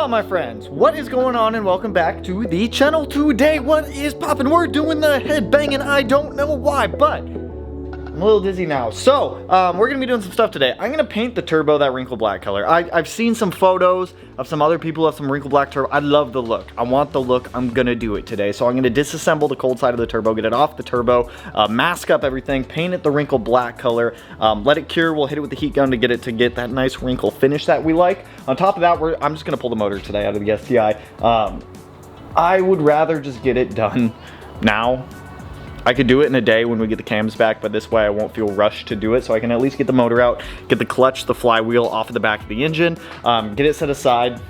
up, my friends? What is going on, and welcome back to the channel today. What is poppin'? We're doing the head banging. I don't know why, but I'm a little dizzy now. So, we're gonna be doing some stuff today. I'm gonna paint the turbo that wrinkle black color. I've seen some photos of some other people who have some wrinkle black turbo. I love the look. I want the look. I'm gonna do it today. So I'm gonna disassemble the cold side of the turbo, get it off the turbo, mask up everything, paint it the wrinkle black color, let it cure. We'll hit it with the heat gun to get that nice wrinkle finish that we like. On top of that, I'm just gonna pull the motor today out of the STI. I would rather just get it done now. I could do it in a day when we get the cams back, but this way I won't feel rushed to do it, so I can at least get the motor out, get the clutch, the flywheel off of the back of the engine, get it set aside.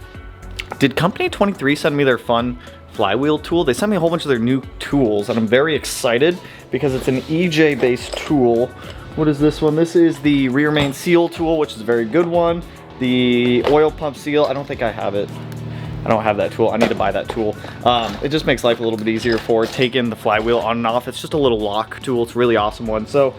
Did Company 23 send me their fun flywheel tool? They sent me a whole bunch of their new tools, and I'm very excited because it's an EJ-based tool. What is this one? This is the rear main seal tool, which is a very good one. The oil pump seal, I don't think I have it. I don't have that tool. I need to buy that tool. It just makes life a little bit easier for taking the flywheel on and off. It's just a little lock tool. It's a really awesome one. So,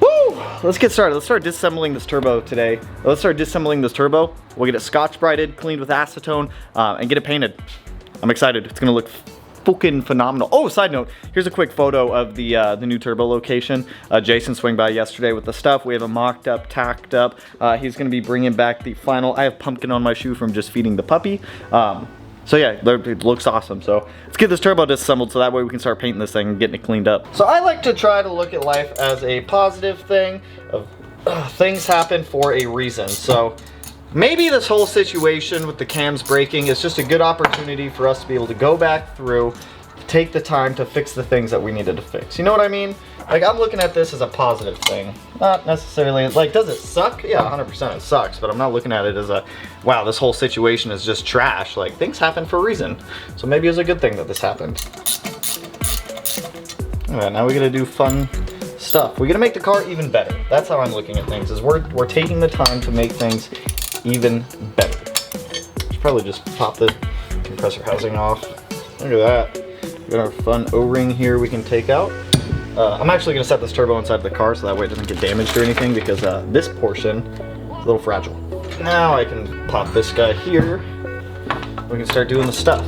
woo! Let's get started. Let's start disassembling this turbo today. Let's start disassembling this turbo. We'll get it scotch-brighted, cleaned with acetone, and get it painted. I'm excited. It's gonna look fucking phenomenal. Oh, side note, here's a quick photo of the new turbo location. Jason swung by yesterday with the stuff. We have it mocked up, tacked up. He's gonna be bringing back the final. I have pumpkin on my shoe from just feeding the puppy. So yeah, it looks awesome. So let's get this turbo disassembled so that way we can start painting this thing and getting it cleaned up. So I like to try to look at life as a positive thing of things happen for a reason. So maybe this whole situation with the cams breaking is just a good opportunity for us to be able to go back through, take the time to fix the things that we needed to fix. You know what I mean? Like, I'm looking at this as a positive thing. Not necessarily, like, does it suck? Yeah, 100% it sucks, but I'm not looking at it as a, wow, this whole situation is just trash. Like, things happen for a reason. So maybe it's a good thing that this happened. All right, now we gotta do fun stuff. We gotta make the car even better. That's how I'm looking at things, is we're taking the time to make things even better. Should probably just pop the compressor housing off. Look at that. We got our fun O-ring here we can take out. I'm actually going to set this turbo inside the car so that way it doesn't get damaged or anything, because this portion is a little fragile. Now I can pop this guy here. We can start doing the stuff.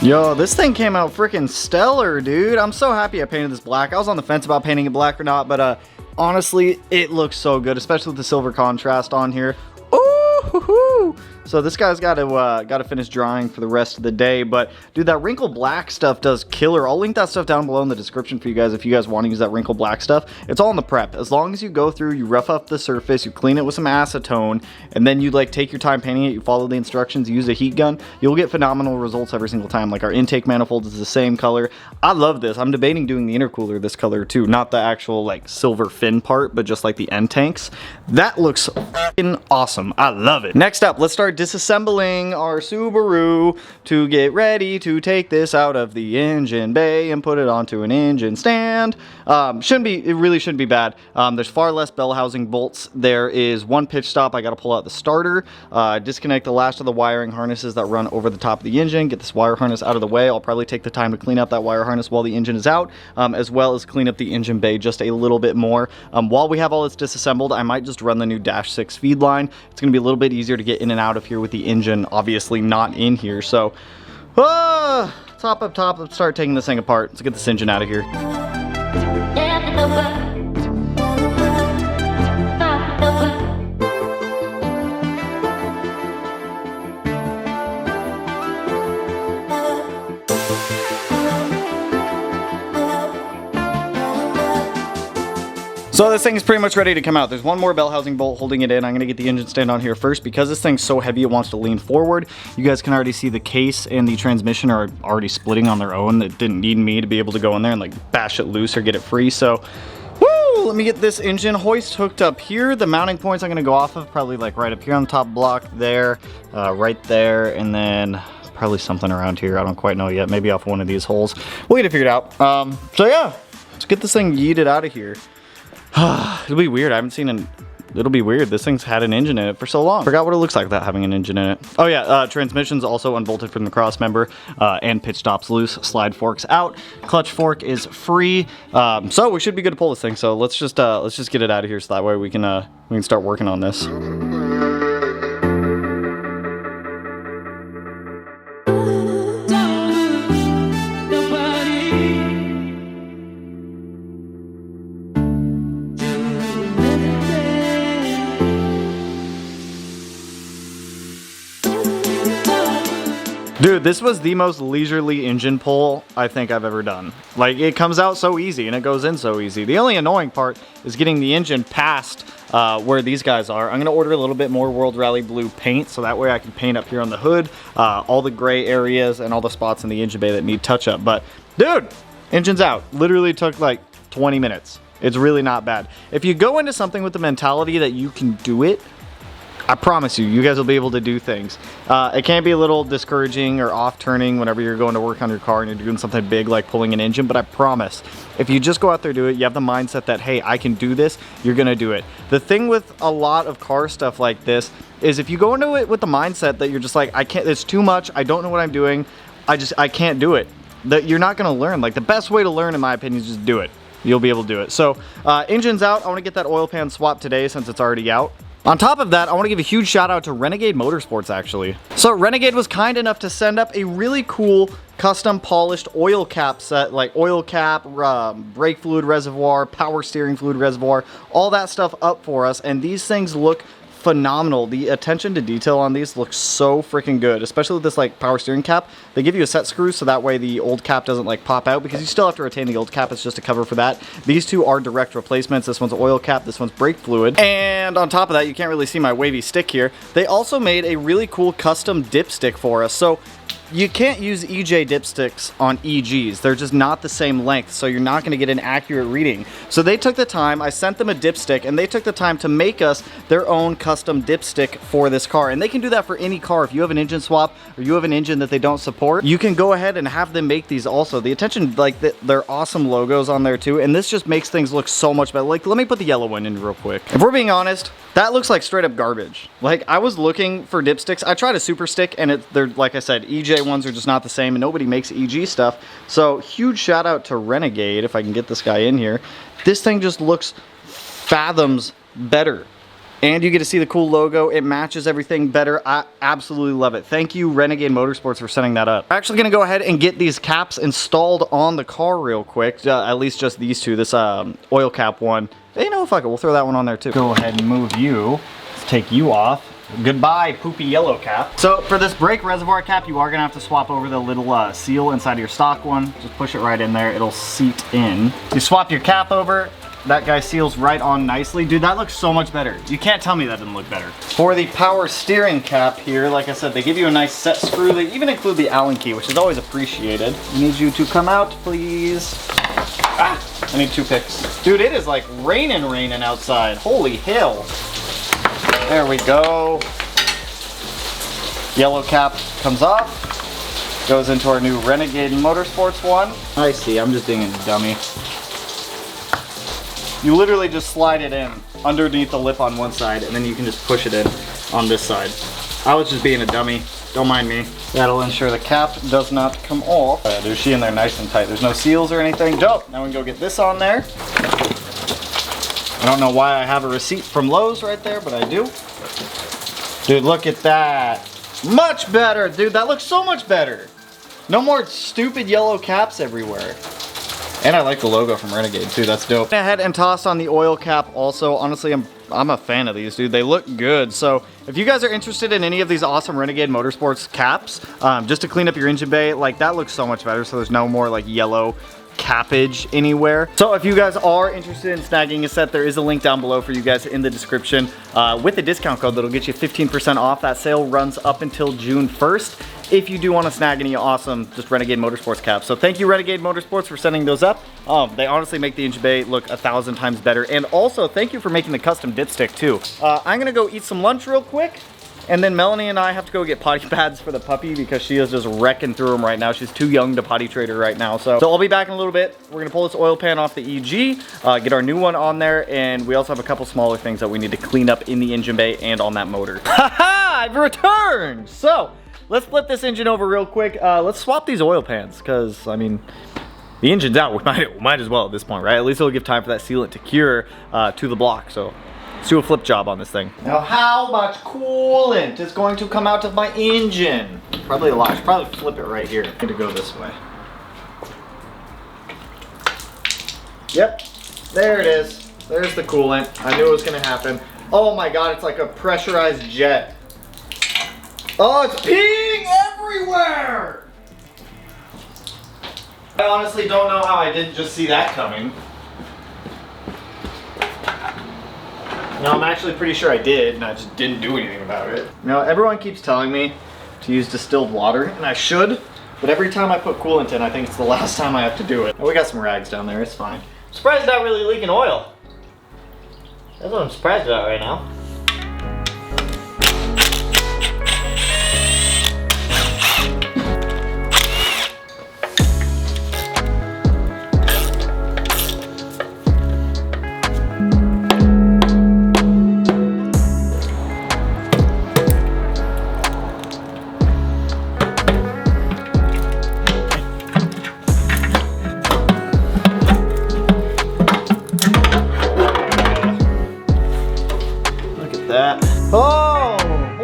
Yo, this thing came out freaking stellar, dude. I'm so happy I painted this black. I was on the fence about painting it black or not, but honestly, it looks so good, especially with the silver contrast on here. Ooh, hoo, hoo. So this guy's got to finish drying for the rest of the day, but dude, that wrinkle black stuff does killer. I'll link that stuff down below in the description for you guys if you guys want to use that wrinkle black stuff. It's all in the prep. As long as you go through, you rough up the surface, you clean it with some acetone, and then you like take your time painting it, you follow the instructions, you use a heat gun, you'll get phenomenal results every single time. Like our intake manifold is the same color. I love this. I'm debating doing the intercooler this color too, not the actual like silver fin part, but just like the end tanks. That looks fucking awesome. I love it. Next up, let's start disassembling our Subaru to get ready to take this out of the engine bay and put it onto an engine stand. It really shouldn't be bad. There's far less bell housing bolts. There is one pitch stop. I got to pull out the starter, disconnect the last of the wiring harnesses that run over the top of the engine, get this wire harness out of the way. I'll probably take the time to clean up that wire harness while the engine is out, as well as clean up the engine bay just a little bit more. While we have all this disassembled, I might just run the new Dash 6 feed line. It's going to be a little bit easier to get in and out of here with the engine obviously not in here. So top up top, let's start taking this thing apart. Let's get this engine out of here. So this thing is pretty much ready to come out. There's one more bell housing bolt holding it in. I'm gonna get the engine stand on here first because this thing's so heavy it wants to lean forward. You guys can already see the case and the transmission are already splitting on their own. It didn't need me to be able to go in there and like bash it loose or get it free. So, woo, let me get this engine hoist hooked up here. The mounting points I'm gonna go off of probably like right up here on the top block there, right there, and then probably something around here. I don't quite know yet. Maybe off one of these holes. We'll get it figured out. So yeah, let's get this thing yeeted out of here. It'll be weird. I haven't seen an... It'll be weird. This thing's had an engine in it for so long. Forgot what it looks like without having an engine in it. Oh yeah, transmission's also unbolted from the cross member, and pitch stop's loose, slide fork's out, clutch fork is free. So we should be good to pull this thing. So let's just get it out of here so that way we can start working on this. Dude, this was the most leisurely engine pull I think I've ever done. Like, it comes out so easy and it goes in so easy. The only annoying part is getting the engine past where these guys are. I'm gonna order a little bit more World Rally Blue paint so that way I can paint up here on the hood, all the gray areas and all the spots in the engine bay that need touch up. But dude, engine's out. Literally took like 20 minutes. It's really not bad. If you go into something with the mentality that you can do it, I promise you, you guys will be able to do things. It can be a little discouraging or off-turning whenever you're going to work on your car and you're doing something big like pulling an engine, but I promise, if you just go out there and do it, you have the mindset that, hey, I can do this, you're gonna do it. The thing with a lot of car stuff like this is if you go into it with the mindset that you're just like, I can't, it's too much, I don't know what I'm doing, I can't do it, that you're not gonna learn. Like, the best way to learn, in my opinion, is just do it. You'll be able to do it. So, engine's out. I wanna get that oil pan swapped today since it's already out. On top of that, I want to give a huge shout out to Renegade Motorsports, actually. So Renegade was kind enough to send up a really cool custom polished oil cap set, like oil cap, brake fluid reservoir, power steering fluid reservoir, all that stuff up for us. And these things look phenomenal. The attention to detail on these looks so freaking good, especially with this like power steering cap. They give you a set screw so that way the old cap doesn't like pop out, because you still have to retain the old cap. It's just a cover for that. These two are direct replacements. This one's oil cap, this one's brake fluid. And on top of that, you can't really see my wavy stick here. They also made a really cool custom dipstick for us. So you can't use EJ dipsticks on EGs. They're just not the same length, so you're not going to get an accurate reading. So they took the time, I sent them a dipstick, and they took the time to make us their own custom dipstick for this car. And they can do that for any car. If you have an engine swap or you have an engine that they don't support, you can go ahead and have them make these also. The attention, like, they're awesome logos on there too, and this just makes things look so much better. Like, let me put the yellow one in real quick. If we're being honest, that looks like straight up garbage. Like, I was looking for dipsticks. I tried a super stick, and they're, like I said, EJ ones are just not the same, and nobody makes EG stuff. So huge shout out to Renegade, if I can get this guy in here. This thing just looks fathoms better, and you get to see the cool logo. It matches everything better. I absolutely love it. Thank you, Renegade Motorsports, for setting that up. I'm actually gonna go ahead and get these caps installed on the car real quick, at least just these two. This oil cap one, you know, fuck it, we'll throw that one on there too. Go ahead and move you. Let's take you off. Goodbye, poopy yellow cap. So for this brake reservoir cap, you are gonna have to swap over the little seal inside of your stock one. Just push it right in there, it'll seat in. You swap your cap over, that guy seals right on nicely. Dude, that looks so much better. You can't tell me that didn't look better. For the power steering cap here, like I said, they give you a nice set screw. They even include the Allen key, which is always appreciated. I need you to come out, please. Ah, I need 2 picks. Dude, it is like raining outside. Holy hell. There we go. Yellow cap comes off. Goes into our new Renegade Motorsports one. I see, I'm just being a dummy. You literally just slide it in underneath the lip on one side, and then you can just push it in on this side. I was just being a dummy. Don't mind me. That'll ensure the cap does not come off. There's she in there nice and tight. There's no seals or anything. Dope. Now we can go get this on there. I don't know why I have a receipt from Lowe's right there, but I do. Dude, look at that. Much better, dude. That looks so much better. No more stupid yellow caps everywhere. And I like the logo from Renegade too. That's dope. I ahead and tossed on the oil cap also. Honestly, I'm a fan of these, dude. They look good. So if you guys are interested in any of these awesome Renegade Motorsports caps, just to clean up your engine bay, like, that looks so much better. So there's no more like yellow cappage anywhere. So if you guys are interested in snagging a set, there is a link down below for you guys in the description with a discount code that'll get you 15% off. That sale runs up until June 1st. If you do want to snag any awesome just Renegade Motorsports caps. So thank you Renegade Motorsports for sending those up. They honestly make the engine bay look 1,000 times better. And also thank you for making the custom dipstick too. I'm gonna go eat some lunch real quick. And then Melanie and I have to go get potty pads for the puppy because she is just wrecking through them right now. She's too young to potty trade her right now. So I'll be back in a little bit. We're gonna pull this oil pan off the EG, get our new one on there, and we also have a couple smaller things that we need to clean up in the engine bay and on that motor. Haha, I've returned! So, let's flip this engine over real quick. Let's swap these oil pans, because, I mean, the engine's out. We might as well at this point, right? At least it'll give time for that sealant to cure to the block. So let's do a flip job on this thing. Now, how much coolant is going to come out of my engine? Probably a lot. I should probably flip it right here. I'm gonna go this way. Yep, there it is. There's the coolant. I knew it was gonna happen. Oh my God, it's like a pressurized jet. Oh, it's peeing everywhere! I honestly don't know how I didn't just see that coming. No, I'm actually pretty sure I did, and I just didn't do anything about it. You know, everyone keeps telling me to use distilled water, and I should, but every time I put coolant in, I think it's the last time I have to do it. Oh, we got some rags down there, it's fine. I'm surprised it's not really leaking oil. That's what I'm surprised about right now. Oh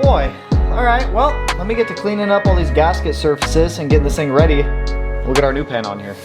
boy. Alright, well, let me get to cleaning up all these gasket surfaces and getting this thing ready. We'll get our new pan on here.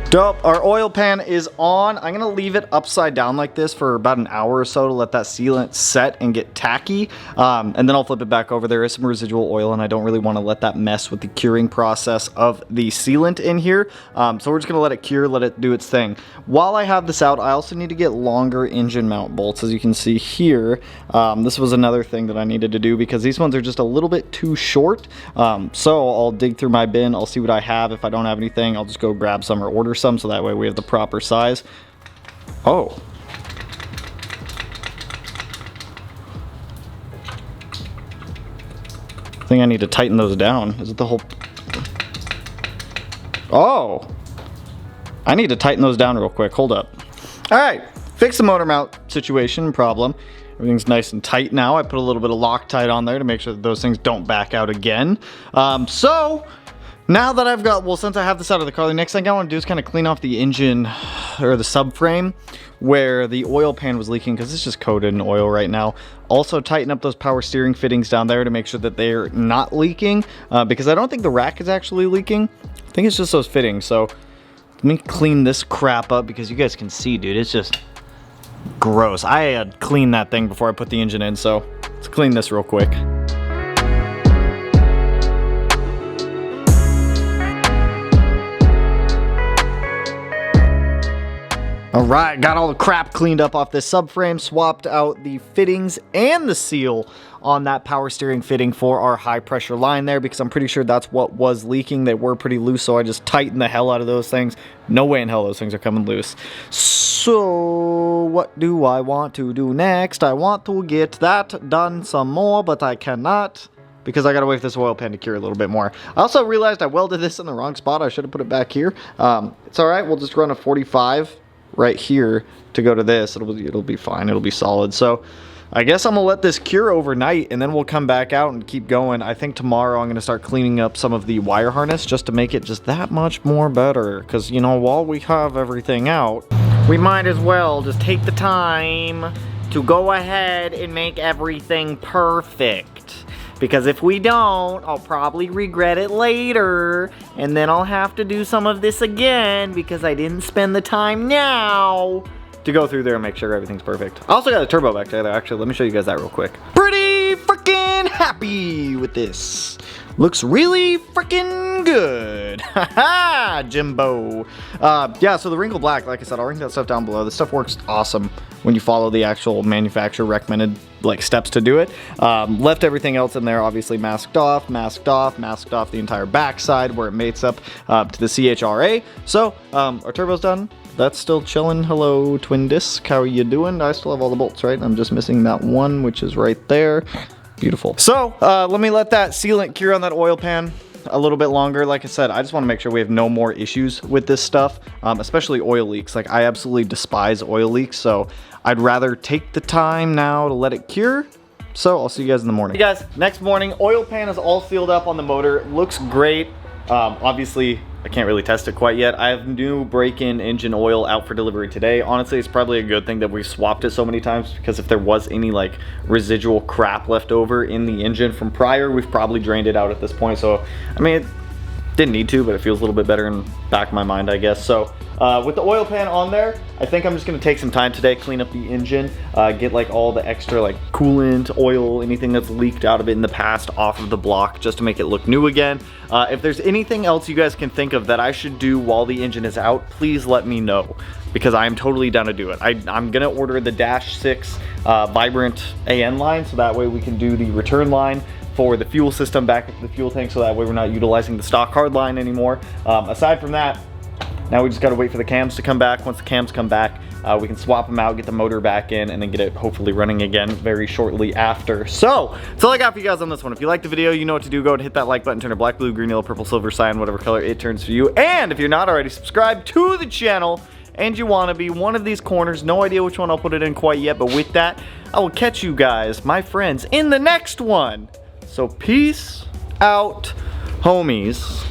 Dope, our oil pan is on. I'm gonna leave it upside down like this for about an hour or so to let that sealant set and get tacky. And then I'll flip it back over. There is some residual oil and I don't really wanna let that mess with the curing process of the sealant in here. So we're just gonna let it cure, let it do its thing. While I have this out, I also need to get longer engine mount bolts. As you can see here, this was another thing that I needed to do because these ones are just a little bit too short. So I'll dig through my bin, I'll see what I have. If I don't have anything, I'll just go grab some or order some so that way we have the proper size. Oh. I think I need to tighten those down. Is it the whole... Oh. I need to tighten those down real quick. Hold up. All right. Fix the motor mount situation problem. Everything's nice and tight now. I put a little bit of Loctite on there to make sure that those things don't back out again. So now that I've got, well, since I have this out of the car, the next thing I want to do is kind of clean off the engine or the subframe where the oil pan was leaking because it's just coated in oil right now. Also tighten up those power steering fittings down there to make sure that they're not leaking because I don't think the rack is actually leaking. I think it's just those fittings. So let me clean this crap up because you guys can see, dude, it's just gross. I had cleaned that thing before I put the engine in, so let's clean this real quick. Alright, got all the crap cleaned up off this subframe, swapped out the fittings and the seal on that power steering fitting for our high pressure line there because I'm pretty sure that's what was leaking. They were pretty loose, so I just tightened the hell out of those things. No way in hell those things are coming loose. So what do I want to do next? I want to get that done some more, but I cannot because I gotta wait for this oil pan to cure a little bit more. I also realized I welded this in the wrong spot. I should have put it back here. It's alright, we'll just run a 45 right here to go to this. It'll be fine, it'll be solid. So I guess I'm gonna let this cure overnight and then we'll come back out and keep going. I think tomorrow I'm gonna start cleaning up some of the wire harness just to make it just that much more better. Because, you know, while we have everything out, we might as well just take the time to go ahead and make everything perfect. Because if we don't, I'll probably regret it later, and then I'll have to do some of this again because I didn't spend the time now to go through there and make sure everything's perfect. I also got a turbo back there. Actually, let me show you guys that real quick. Pretty freaking happy with this. Looks really freaking good. Haha, Jimbo. Yeah, so the wrinkle black, like I said, I'll link that stuff down below. This stuff works awesome when you follow the actual manufacturer recommended like steps to do it. Left everything else in there, obviously masked off the entire backside where it mates up to the CHRA. So our turbo's done. That's still chilling. Hello, twin disc. How are you doing? I still have all the bolts, right? I'm just missing that one, which is right there. Beautiful. So let me let that sealant cure on that oil pan a little bit longer. Like I said, I just want to make sure we have no more issues with this stuff, especially oil leaks. Like, I absolutely despise oil leaks, so I'd rather take the time now to let it cure. So I'll see you guys in the morning. Hey guys, next morning, oil pan is all sealed up on the motor. Looks great. Obviously, I can't really test it quite yet. I have new break-in engine oil out for delivery today. Honestly, it's probably a good thing that we swapped it so many times, because if there was any like residual crap left over in the engine from prior, we've probably drained it out at this point. So, I mean, it didn't need to, but it feels a little bit better in the back of my mind, I guess. So, with the oil pan on there, I think I'm just gonna take some time today, clean up the engine, get like all the extra like coolant, oil, anything that's leaked out of it in the past off of the block, just to make it look new again. If there's anything else you guys can think of that I should do while the engine is out, please let me know, because I am totally down to do it. I'm gonna order the Dash 6 Vibrant AN line, so that way we can do the return line for the fuel system back into the fuel tank, so that way we're not utilizing the stock hard line anymore. Aside from that, now we just gotta wait for the cams to come back. Once the cams come back, we can swap them out, get the motor back in, and then get it hopefully running again very shortly after. So, that's all I got for you guys on this one. If you liked the video, you know what to do. Go ahead and hit that like button, turn a black, blue, green, yellow, purple, silver sign, whatever color it turns for you. And if you're not already subscribed to the channel, and you wanna be one of these corners, no idea which one I'll put it in quite yet, but with that, I will catch you guys, my friends, in the next one. So peace out, homies.